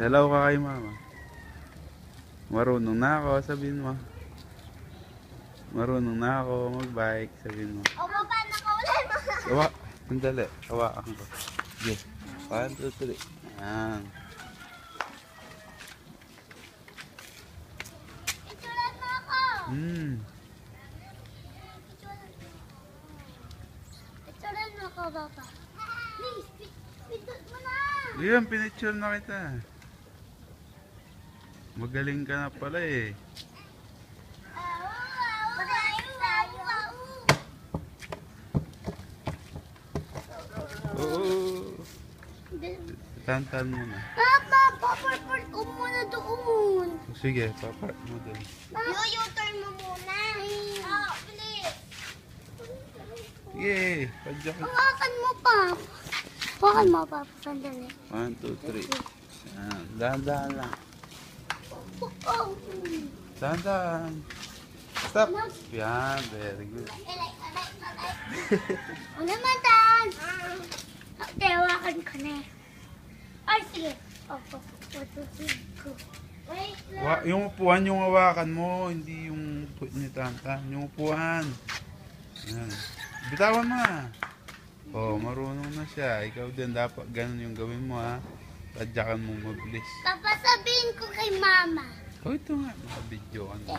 Hello ka kay mama. Marunong na ako, sabihin mo. Marunong na ako mag-bike, sabihin mo. O, baba na ka ulit, mga. Gawa, sandali. Hawakan ko. Sige. 1, 2, 3. Ayan. Picturean mo ako. Picturean mo ako, baba. Please, picture mo na. Yan, pinicture na kita. Magaling ka na pala eh. Oo. Tantan mo na. Papa, paparpart ko muna doon. Sige, papark mo doon. U-turn mo muna. Oh, please. Sige, padyak. Hawakan mo pa. Hawakan mo pa. Sandali. 1, 2, 3. Ayan, dahan-dahan lang. Oh. Dahan-dahan. Stop. Yan, very good. Ano matan? Hawakan ka na. Ay, sige. Opo. Wait lang. Yung upuan yung hawakan mo, hindi yung ni Tantan. Yung upuan. Yan. Bitawan mo na. Oh, marunong na siya. Ikaw din dapat ganun yung gawin mo ha. Tadyakan mo mabilis. Papasabihin ko kay mama. Oh, ito nga. Naka-video ka na.